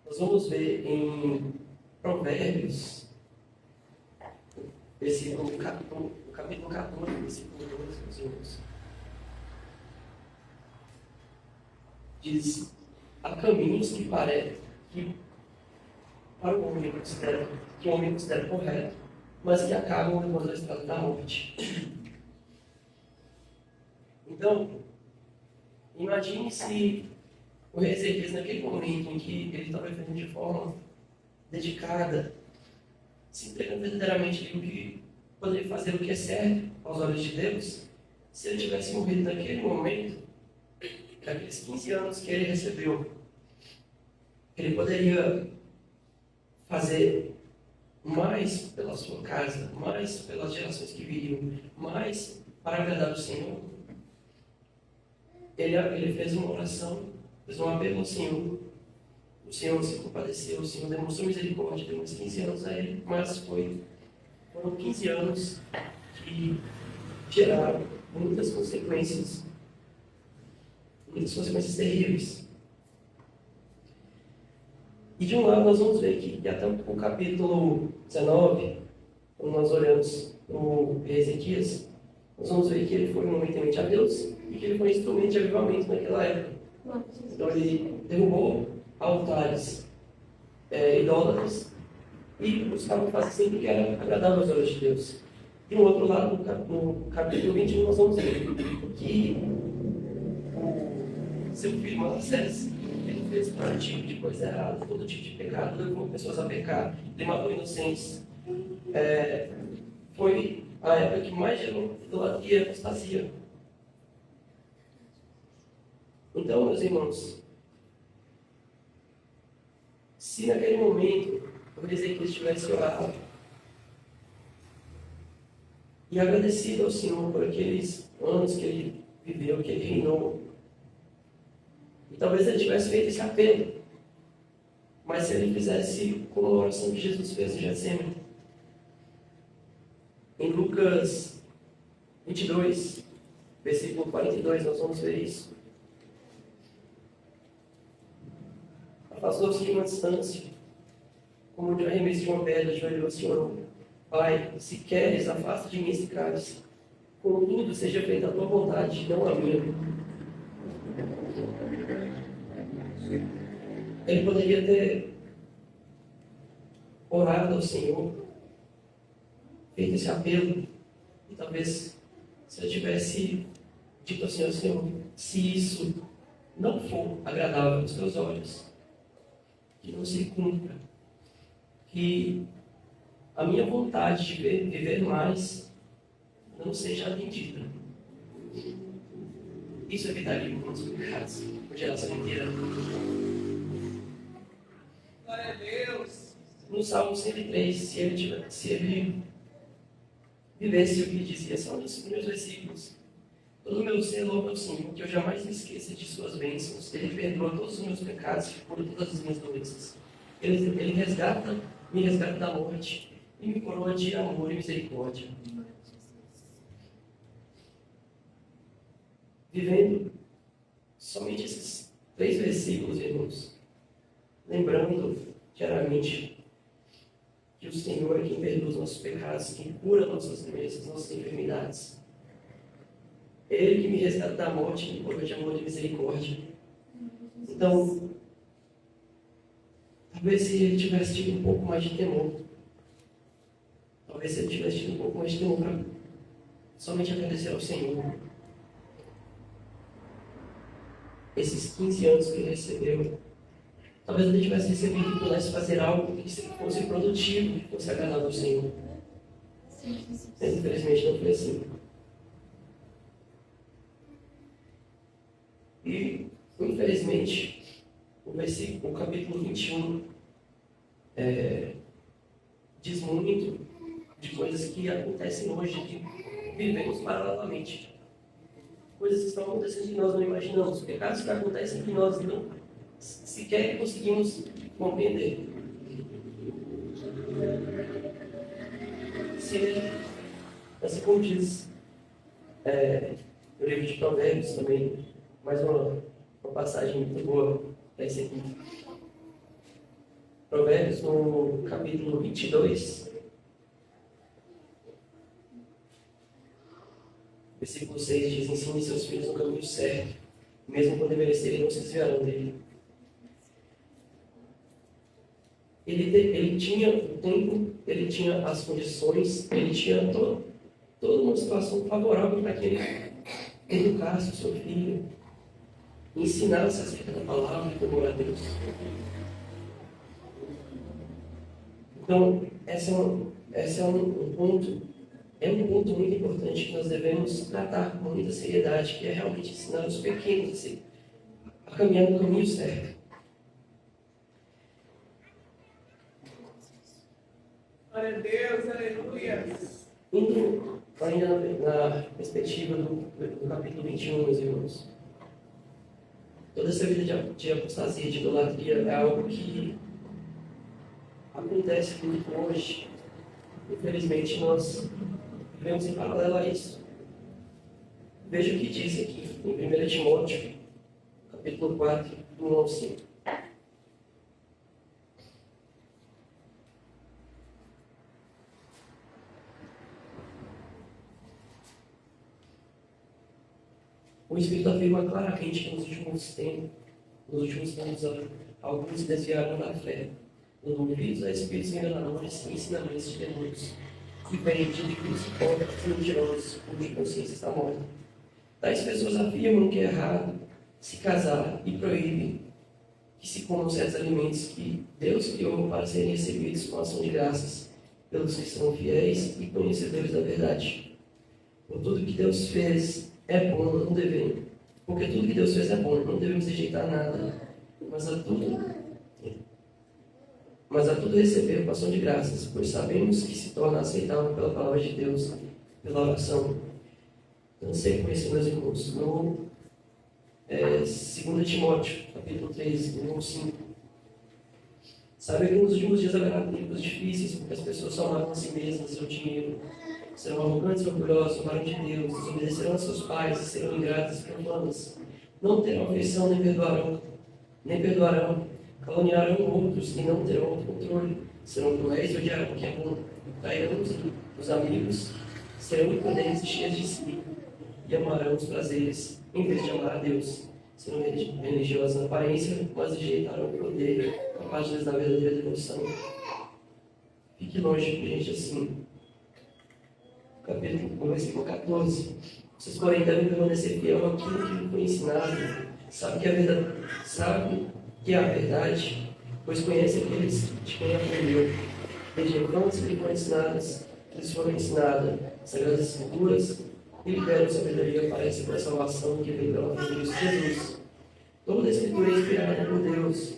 Nós vamos ver em Provérbios, capítulo 14, versículo 12, meus irmãos. Diz: há caminhos que parecem que para o homem considera correto, mas que acabam levando a estrada da morte. Então, imagine se o rei Ezequias, naquele momento em que ele estava vivendo de forma dedicada, se entregando verdadeiramente aquilo que poderia fazer o que é certo aos olhos de Deus, se ele tivesse morrido naquele momento, naqueles 15 anos que ele recebeu, ele poderia fazer mais pela sua casa, mais pelas gerações que viriam, mais para agradar o Senhor. Ele fez uma oração, fez um apelo ao Senhor. O Senhor se compadeceu, o Senhor demonstrou misericórdia, deu uns 15 anos a ele, mas foram 15 anos que geraram muitas consequências terríveis. E de um lado nós vamos ver que até o capítulo 19, quando nós olhamos para o Ezequias, nós vamos ver que ele foi um homem temente a Deus e que ele foi um instrumento de avivamento naquela época. Então ele derrubou altares idólatras e buscava fazer sempre o que era agradável aos olhos de Deus. E no outro lado, no capítulo 21, nós vamos ver que o seu filho Manassés, ele fez todo tipo de coisa errada, todo tipo de pecado, levou pessoas a pecar, ele matou inocentes. Foi a época que mais gerou idolatria e apostasia. Então, meus irmãos, se naquele momento o Ezequias tivesse orado e agradecido ao Senhor por aqueles anos que ele viveu, que ele reinou, e talvez ele tivesse feito esse apelo, mas se ele fizesse como a oração que Jesus fez no Getsemane, em Lucas 22, versículo 42, nós vamos ver isso. Afastou-se de uma distância, como de arremesso de uma pedra, ajoelhou-se e orou: Pai, se queres, afasta de mim esse cálice. Contudo, seja feita a tua vontade, não a minha. Ele poderia ter orado ao Senhor, feito esse apelo, e talvez, se eu tivesse dito assim ao Senhor: se isso não for agradável aos teus olhos, que não se cumpra, que a minha vontade de viver mais não seja atendida. Isso evitaria muitos pecados por geração inteira. Glória a Deus! No Salmo 103, se ele vivesse o que dizia, são os primeiros versículos: todo o meu ser louva ao Senhor, que eu jamais me esqueça de suas bênçãos. Ele perdoa todos os meus pecados e cura todas as minhas doenças. Ele me resgata da morte e me coroa de amor e misericórdia. Vivendo somente esses 3 versículos, irmãos, lembrando diariamente que o Senhor é quem perdoa os nossos pecados, quem cura nossas doenças, nossas enfermidades. Ele que me resgata da morte e me coroa de amor e misericórdia. Então, talvez se ele tivesse tido um pouco mais de temor, talvez se ele tivesse tido um pouco mais de temor para somente agradecer ao Senhor esses 15 anos que ele recebeu, talvez ele tivesse recebido e pudesse fazer algo que fosse produtivo, que fosse agradável ao Senhor. Mas infelizmente não foi assim. E, infelizmente, o capítulo 21 diz muito de coisas que acontecem hoje, que vivemos paralelamente. Coisas que estão acontecendo que nós não imaginamos, pecados que acontecem que nós não sequer conseguimos compreender. Assim como diz o livro de Provérbios também, mais uma passagem muito boa para esse aqui. Provérbios, no capítulo 22, versículo 6 diz: ensine seus filhos no caminho certo, mesmo quando envelhecerem, não se desviarão dele. Ele tinha o tempo, ele tinha as condições, ele tinha toda uma situação favorável para que ele educasse o seu filho, ensinasse acerca da palavra e temor a Deus. Então, esse é um ponto muito importante que nós devemos tratar com muita seriedade, que é realmente ensinar os pequenos a caminhar no caminho certo. Glória a Deus, aleluia. Indo ainda na perspectiva do capítulo 21, meus irmãos, toda essa vida de apostasia, de idolatria, é algo que acontece muito hoje. Infelizmente, nós vivemos em paralelo a isso. Veja o que diz aqui em 1 Timóteo, capítulo 4, do 1 ao 5. O Espírito afirma claramente que nos últimos tempos, alguns se desviaram da fé, dando ouvidos a espíritos enganadores e ensinamentos de demônios, e permitindo que os hipócritas e mentirosos cuja consciência está morta. Tais pessoas afirmam que é errado se casar e proíbem que se comam certos alimentos que Deus criou para serem recebidos com ação de graças pelos que são fiéis e conhecedores da verdade. Por tudo que Deus fez é bom, não devemos. Porque tudo que Deus fez é bom, não devemos rejeitar nada, mas a tudo receber com ação de graças, pois sabemos que se torna aceitável pela palavra de Deus, pela oração. Então, sequência, meus irmãos, no 2 Timóteo, capítulo 3, versículo 5. Sabe que nos últimos dias haverá tempos difíceis, porque as pessoas só amam a si mesmas, seu dinheiro, serão arrogantes e orgulhosos, zombarão de Deus, desobedecerão a seus pais, serão ingratos e profanos, não terão afeição nem perdoarão, caluniarão outros e não terão autocontrole, serão cruéis e odiarão o que é bom, trairão os amigos, serão imprudentes e cheios de si, e amarão os prazeres, em vez de amar a Deus. Serão religiosos na aparência, mas rejeitarão o poder capaz de lhes dar verdadeira devoção. Fique longe de gente assim. Capítulo, versículo 14. Vocês, porém, devem permanecer fiel àquilo que foi ensinado. Sabe que é a verdade, pois conhece aqueles de quem aprendeu. Desde a infância lhe foram ensinadas sagradas escrituras e lhe deram sabedoria para receber a salvação que veio pela fé de Cristo Jesus. Toda a escritura é inspirada por Deus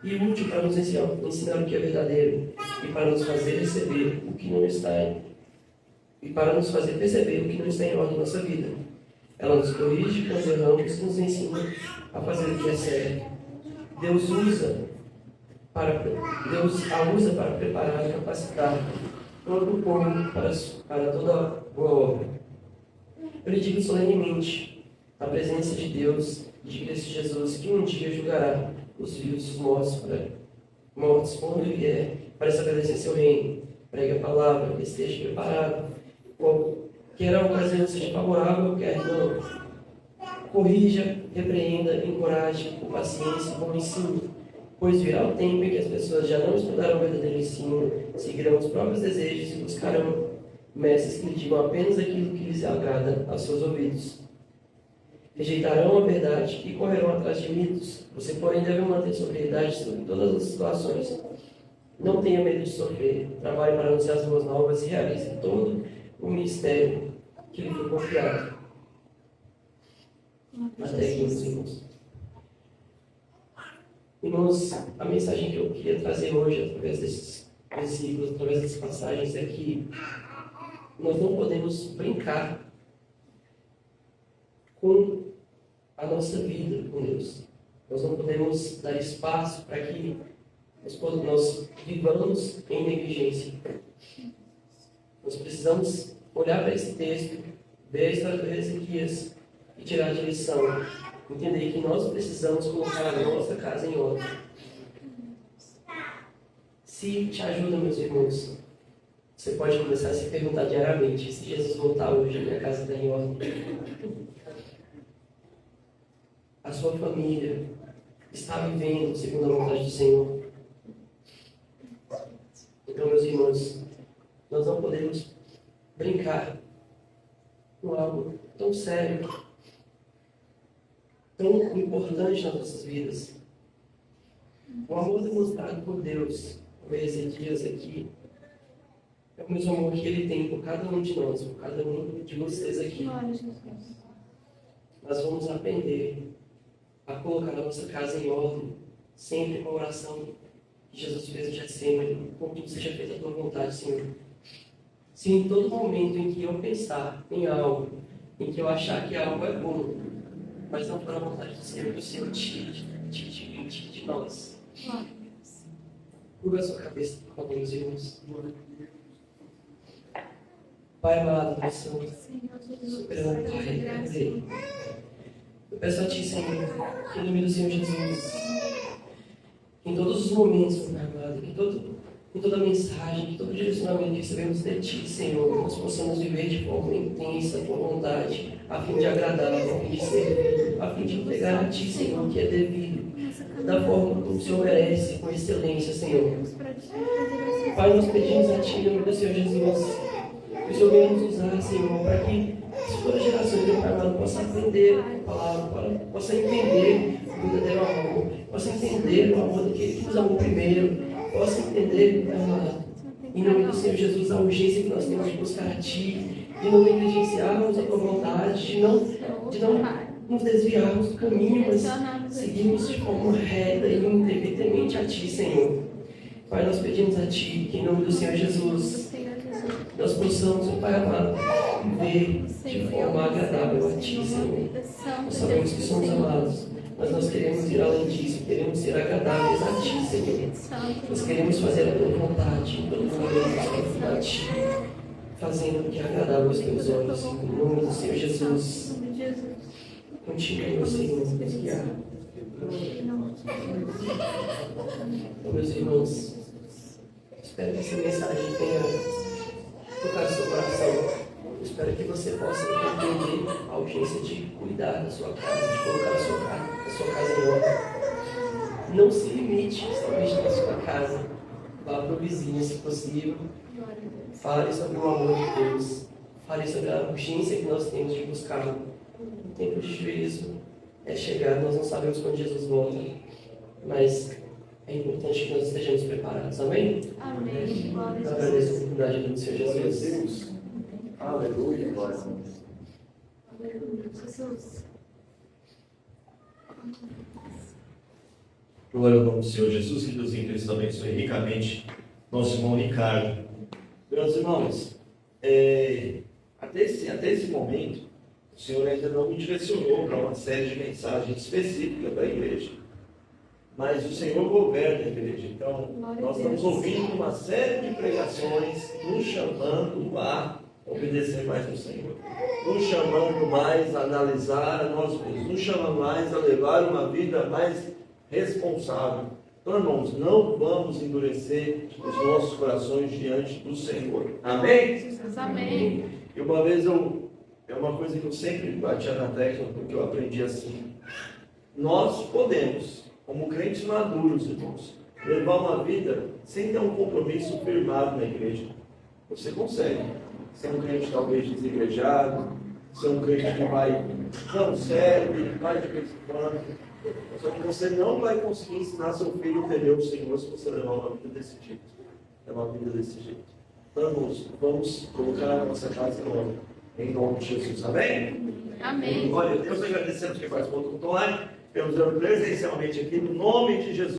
e útil para nos ensinar o que é verdadeiro e para nos fazer receber o que não está e para nos fazer perceber o que não está em ordem na nossa vida. Ela nos corrige quando erramos e nos ensina a fazer o que é certo. Deus a usa para preparar e capacitar todo o povo para toda boa obra. Eu lhe digo solenemente, a presença de Deus e de Cristo Jesus, que um dia julgará os vivos e os mortos quando ele vier para estabelecer seu reino. Pregue a palavra, esteja preparado. Quer a ocasião seja favorável, quer não. Corrija, repreenda, encoraje, com paciência e bom ensino. Pois virá o tempo em que as pessoas já não estudarão o verdadeiro ensino, seguirão os próprios desejos e buscarão mestres que lhe digam apenas aquilo que lhes agrada aos seus ouvidos. Rejeitarão a verdade e correrão atrás de mitos. Você, porém, deve manter sobriedade em todas as situações. Não tenha medo de sofrer. Trabalhe para anunciar as boas novas e realize todo o ministério que lhe foi confiado. Até aqui, meus irmãos. Irmãos, a mensagem que eu queria trazer hoje, através desses versículos, através dessas passagens, é que nós não podemos brincar com a nossa vida com Deus. Nós não podemos dar espaço para que nós vivamos em negligência. Nós precisamos olhar para esse texto, ver a história do rei Ezequias e tirar de lição. Entender que nós precisamos colocar a nossa casa em ordem. Se te ajuda, meus irmãos, você pode começar a se perguntar diariamente: se Jesus voltar hoje, a minha casa está em ordem? A sua família está vivendo segundo a vontade do Senhor? Então, meus irmãos, nós não podemos brincar com algo tão sério, tão importante nas nossas vidas. O amor demonstrado por Deus, por Ezequias aqui, é o mesmo amor que Ele tem por cada um de nós, por cada um de vocês aqui. Nós vamos aprender a colocar a nossa casa em ordem, sempre com a oração que Jesus fez no Getsemane, com que seja feita a tua vontade, Senhor. Se em todo momento em que eu pensar em algo, em que eu achar que algo é bom, mas não for a vontade do Senhor, que o Senhor tire de nós. Curva a sua cabeça, por favor, meus irmãos. Pai amado, Deus Santo, soberano Pai, Rei. Eu peço a Ti, Senhor, que em nome do Senhor Jesus, em todos os momentos, Pai amado, em toda mensagem, em todo direcionamento que recebemos de Ti, Senhor, nós possamos viver de forma intensa, com vontade, a fim de agradar, a fim de servir, a fim de entregar a Ti, Senhor, que é devido, da forma como o Senhor merece, com excelência, Senhor. Pai, nós pedimos a Ti, em nome do Senhor Jesus, que o Senhor venha nos usar, Senhor, para que toda geração de Pai amado possa aprender a palavra, possa entender o verdadeiro amor, possa entender o amor daquele que nos amou primeiro, possa entender, Pai amado, em nome do Senhor Jesus, a urgência que nós temos de buscar a Ti, de não negligenciarmos a Tua vontade, de não nos desviarmos do caminho, mas seguirmos de forma reta e íntegra temente a Ti, Senhor. Pai, nós pedimos a Ti que em nome do Senhor Jesus nós possamos, Pai amado, viver de forma agradável a Ti, Senhor. Nós sabemos que somos amados, mas nós queremos ir além disso, queremos ser agradáveis a Ti, Senhor. Nós queremos fazer a Tua vontade, em todo momento, a Ti, fazendo o que é agradável aos Teus olhos, em nome do Senhor Jesus. Continue, Senhor, nos guiar. Meus irmãos, espero que essa mensagem tenha tocado seu coração. Espero que você possa entender a urgência de cuidar da sua casa, de colocar a sua casa em ordem. Não se limite somente na sua casa. Vá para o vizinho, se possível. Fale sobre o amor de Deus. Fale sobre a urgência que nós temos de buscar. O tempo de juízo é chegado, nós não sabemos quando Jesus volta, mas é importante que nós estejamos preparados. Amém? Amém. Eu agradeço a oportunidade do Senhor Jesus. Aleluia, glória a Deus. Aleluia, Jesus. Glória ao nome do Senhor Jesus, que Deus em Cristo abençoe ricamente nosso irmão Ricardo. Meus irmãos, até esse momento, o Senhor ainda não me direcionou para uma série de mensagens específicas para a igreja. Mas o Senhor governa a igreja. Então, nós estamos ouvindo uma série de pregações nos chamando a obedecer mais ao Senhor. Nos chamando mais a analisar a nós mesmos. Nos chamando mais a levar uma vida mais responsável. Então, irmãos, não vamos endurecer os nossos corações diante do Senhor. Amém? Amém. E uma vez é uma coisa que eu sempre batia na tecla, porque eu aprendi assim. Nós podemos, como crentes maduros, irmãos, levar uma vida sem ter um compromisso firmado na igreja. Você consegue ser um crente talvez desigrejado, ser um crente que não serve, vai de vez em quando. Só que você não vai conseguir ensinar seu filho a temer o Senhor se você levar uma vida desse jeito. É uma vida desse jeito. Então, irmãos, vamos colocar a nossa casa em ordem. Em nome de Jesus. Amém? Amém. Glória a Deus, agradecemos que participou do culto online. Estamos orando presencialmente aqui no nome de Jesus.